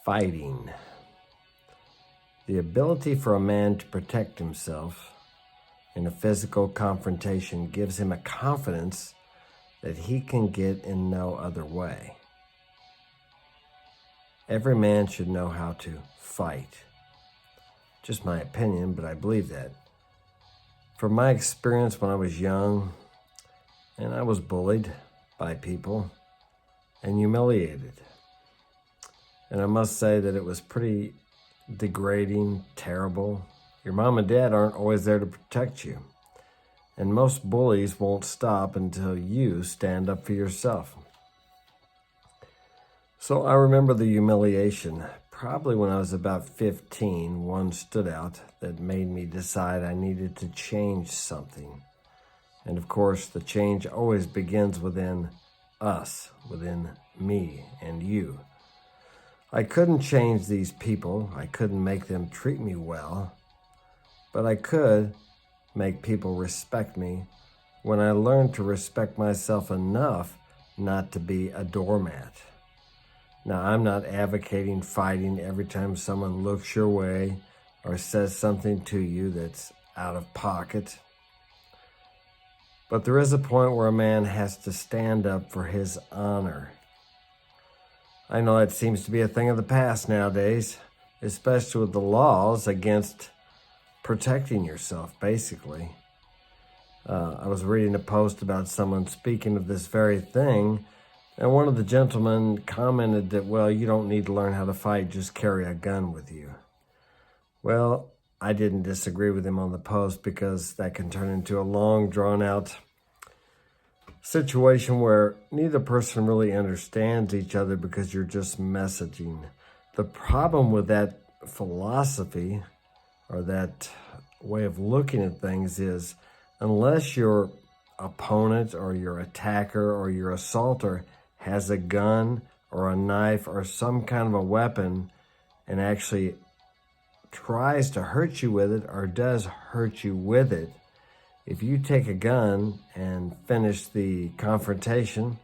Fighting. The ability for a man to protect himself in a physical confrontation gives him a confidence that he can get in no other way. Every man should know how to fight. Just my opinion, but I believe that. From my experience when I was young, and I was bullied by people and humiliated. And I must say that it was pretty degrading, terrible. Your mom and dad aren't always there to protect you. And most bullies won't stop until you stand up for yourself. So I remember the humiliation. Probably when I was about 15, one stood out that made me decide I needed to change something. And of course, the change always begins within us, within me and you. I couldn't change these people. I couldn't make them treat me well. But I could make people respect me when I learned to respect myself enough not to be a doormat. Now, I'm not advocating fighting every time someone looks your way or says something to you that's out of pocket. But there is a point where a man has to stand up for his honor. I know that seems to be a thing of the past nowadays, especially with the laws against protecting yourself, basically. I was reading a post about someone speaking of this very thing, and one of the gentlemen commented that, well, you don't need to learn how to fight, just carry a gun with you. Well, I didn't disagree with him on the post because that can turn into a long, drawn-out situation where neither person really understands each other because you're just messaging. The problem with that philosophy or that way of looking at things is unless your opponent or your attacker or your assaulter has a gun or a knife or some kind of a weapon and actually tries to hurt you with it or does hurt you with it, if you take a gun and finish the confrontation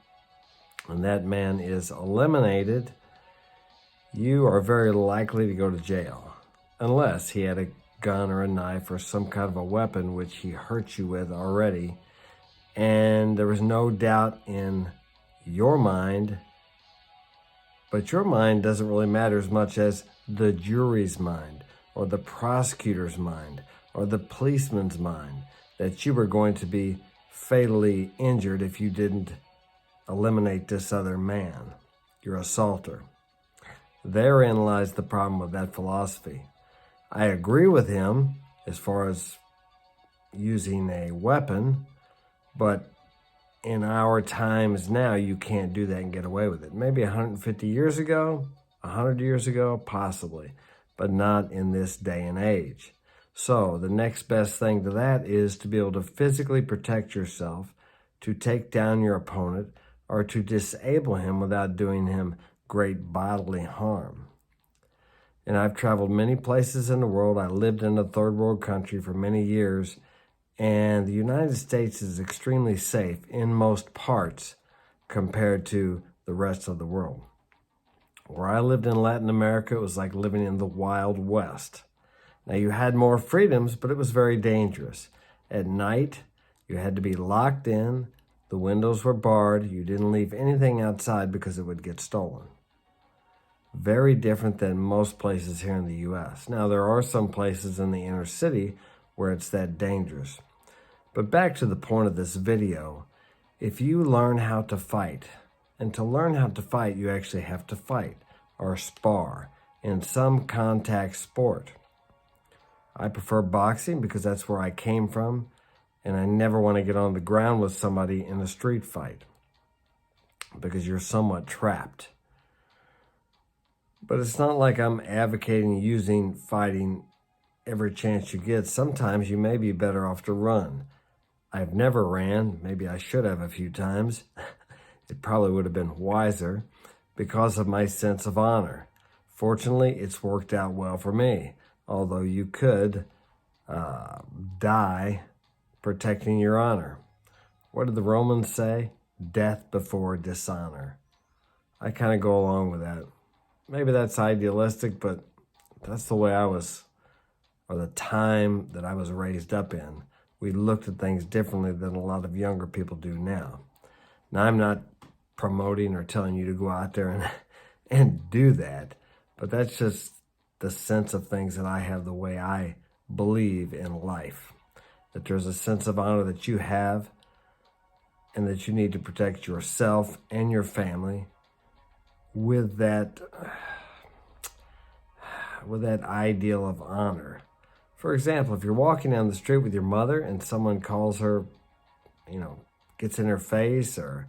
and that man is eliminated, you are very likely to go to jail unless he had a gun or a knife or some kind of a weapon which he hurt you with already. And there was no doubt in your mind, but your mind doesn't really matter as much as the jury's mind or the prosecutor's mind or the policeman's mind, that you were going to be fatally injured if you didn't eliminate this other man, your assaulter. Therein lies the problem with that philosophy. I agree with him as far as using a weapon, but in our times now, you can't do that and get away with it. Maybe 150 years ago, 100 years ago, possibly, but not in this day and age. So the next best thing to that is to be able to physically protect yourself, to take down your opponent, or to disable him without doing him great bodily harm. And I've traveled many places in the world. I lived in a third world country for many years, and the United States is extremely safe in most parts compared to the rest of the world. Where I lived in Latin America, it was like living in the Wild West. Now, you had more freedoms, but it was very dangerous. At night, you had to be locked in. The windows were barred. You didn't leave anything outside because it would get stolen. Very different than most places here in the U.S. Now, there are some places in the inner city where it's that dangerous. But back to the point of this video, if you learn how to fight, and to learn how to fight, you actually have to fight or spar in some contact sport. I prefer boxing because that's where I came from, and I never want to get on the ground with somebody in a street fight because you're somewhat trapped. But it's not like I'm advocating using fighting every chance you get. Sometimes you may be better off to run. I've never ran. Maybe I should have a few times. It probably would have been wiser because of my sense of honor. Fortunately, it's worked out well for me, although you could die protecting your honor. What did the Romans say? Death before dishonor. I kind of go along with that. maybe that's idealistic, but that's the way I was, or the time that I was raised up in. We looked at things differently than a lot of younger people do now. Now, I'm not promoting or telling you to go out there and do that, but that's just the sense of things that I have, the way I believe in life. That there's a sense of honor that you have, and that you need to protect yourself and your family with that ideal of honor. For example, if you're walking down the street with your mother and someone calls her, gets in her face or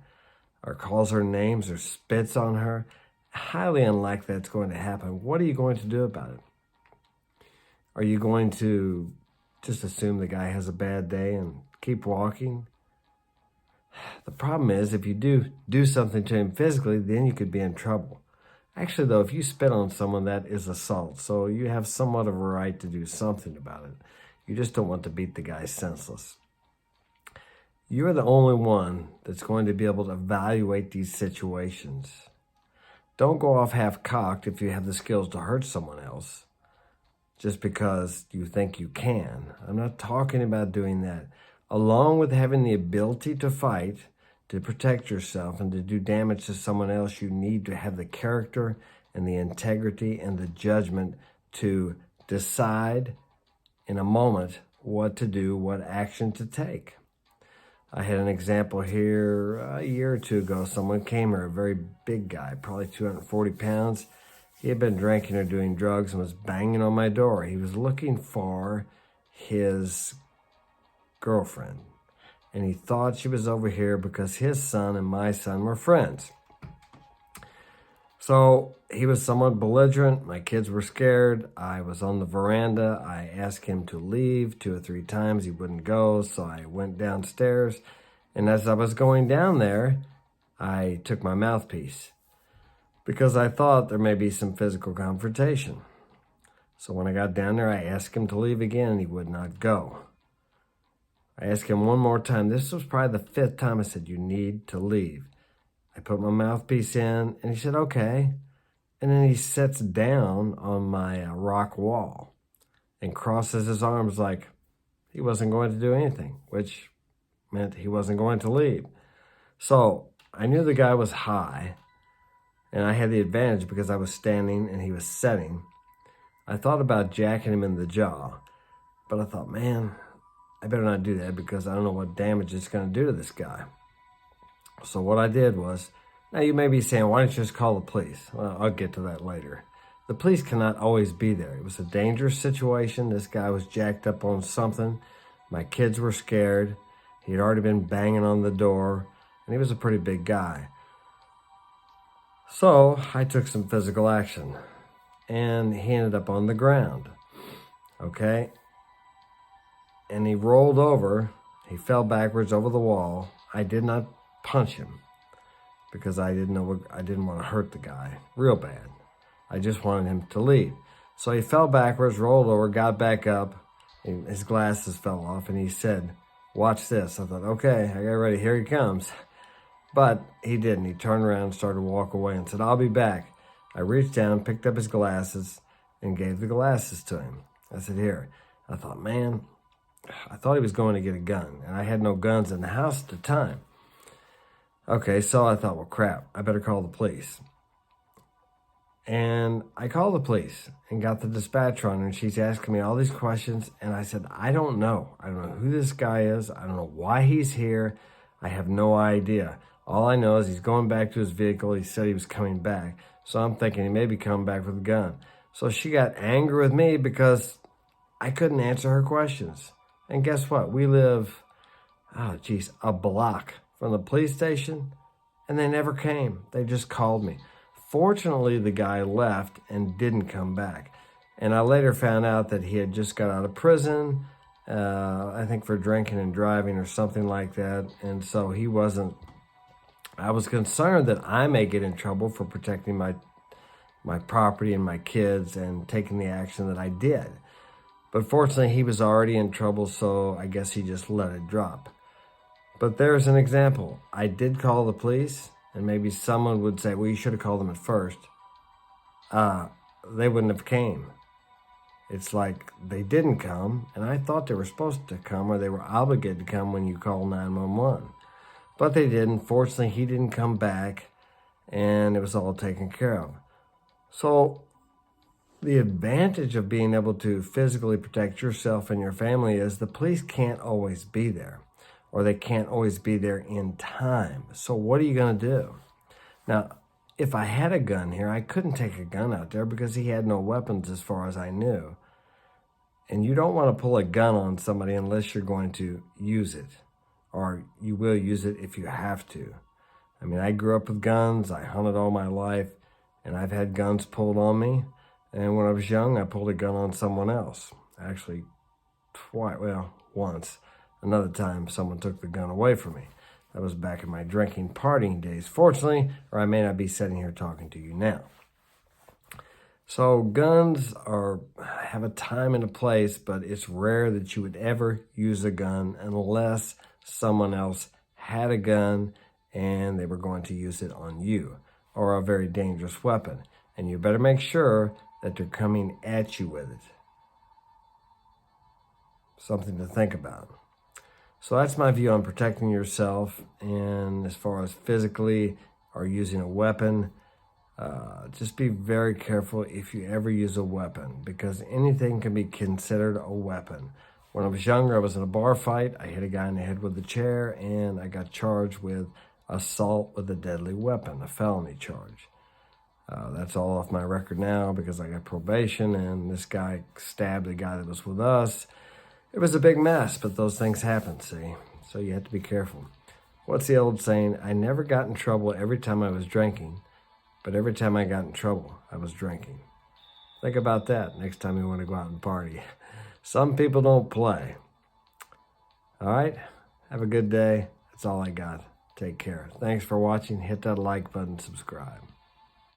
calls her names or spits on her, highly unlikely that's going to happen. What are you going to do about it? Are you going to just assume the guy has a bad day and keep walking? The problem is, if you do something to him physically, then you could be in trouble. Actually, though, if you spit on someone, that is assault. So you have somewhat of a right to do something about it. You just don't want to beat the guy senseless. You're the only one that's going to be able to evaluate these situations. Don't go off half-cocked if you have the skills to hurt someone else just because you think you can. I'm not talking about doing that. Along with having the ability to fight, to protect yourself, and to do damage to someone else, you need to have the character and the integrity and the judgment to decide in a moment what to do, what action to take. I had an example here a year or two ago. Someone came here, a very big guy, probably 240 pounds. He had been drinking or doing drugs and was banging on my door. He was looking for his girlfriend, and he thought she was over here because his son and my son were friends. So he was somewhat belligerent. My kids were scared. I was on the veranda. I asked him to leave 2 or 3 times. He wouldn't go, so I went downstairs. And as I was going down there, I took my mouthpiece because I thought there may be some physical confrontation. So when I got down there, I asked him to leave again, and he would not go. I asked him one more time. This was probably the 5th time. I said, "You need to leave." I put my mouthpiece in, and he said, "Okay." And then he sits down on my rock wall and crosses his arms like he wasn't going to do anything, which meant he wasn't going to leave. So I knew the guy was high, and I had the advantage because I was standing and he was sitting. I thought about jacking him in the jaw, but I thought, man, I better not do that because I don't know what damage it's going to do to this guy. So what I did was, now you may be saying, why don't you just call the police? Well, I'll get to that later. The police cannot always be there. It was a dangerous situation. This guy was jacked up on something. My kids were scared. He had already been banging on the door, and he was a pretty big guy. So I took some physical action, and he ended up on the ground. Okay? And he rolled over. He fell backwards over the wall. I did not punch him because I didn't want to hurt the guy real bad. I just wanted him to leave. So he fell backwards, rolled over, got back up, and his glasses fell off, and he said, "Watch this." I thought, okay, I got ready. Here he comes. But he didn't. He turned around and started to walk away and said, "I'll be back." I reached down, picked up his glasses, and gave the glasses to him. I said, "Here." I thought, man, I thought he was going to get a gun, and I had no guns in the house at the time. Okay, so I thought, well, crap, I better call the police. And I called the police and got the dispatcher on her, and she's asking me all these questions, and I said, I don't know. I don't know who this guy is. I don't know why he's here. I have no idea. All I know is he's going back to his vehicle. He said he was coming back. So I'm thinking he may be coming back with a gun. So she got angry with me because I couldn't answer her questions. And guess what? We live, a block from the police station, and they never came. They just called me. Fortunately, the guy left and didn't come back. And I later found out that he had just got out of prison, I think for drinking and driving or something like that. And so he wasn't, I was concerned that I may get in trouble for protecting my property and my kids and taking the action that I did. But fortunately, he was already in trouble, so I guess he just let it drop. But there's an example. I did call the police, and maybe someone would say, well, you should have called them at first. they wouldn't have came. It's like they didn't come, and I thought they were supposed to come, or they were obligated to come when you call 911. But they didn't. Fortunately, he didn't come back, and it was all taken care of. So the advantage of being able to physically protect yourself and your family is the police can't always be there, or they can't always be there in time. So what are you going to do? Now, if I had a gun here, I couldn't take a gun out there because he had no weapons as far as I knew. And you don't want to pull a gun on somebody unless you're going to use it, or you will use it if you have to. I mean, I grew up with guns. I hunted all my life, and I've had guns pulled on me. And when I was young, I pulled a gun on someone else. Actually, twice, well, once. Another time, someone took the gun away from me. That was back in my drinking, partying days, fortunately, or I may not be sitting here talking to you now. So guns have a time and a place, but it's rare that you would ever use a gun unless someone else had a gun and they were going to use it on you, or a very dangerous weapon. And you better make sure that they're coming at you with it. Something to think about. So that's my view on protecting yourself, and as far as physically or using a weapon, just be very careful if you ever use a weapon, because anything can be considered a weapon. When I was younger, I was in a bar fight. I hit a guy in the head with a chair, and I got charged with assault with a deadly weapon, a felony charge. That's all off my record now because I got probation, and this guy stabbed the guy that was with us. It was a big mess, but those things happen, see? So you have to be careful. What's the old saying? I never got in trouble every time I was drinking, but every time I got in trouble, I was drinking. Think about that next time you want to go out and party. Some people don't play. All right? Have a good day. That's all I got. Take care. Thanks for watching. Hit that like button, subscribe.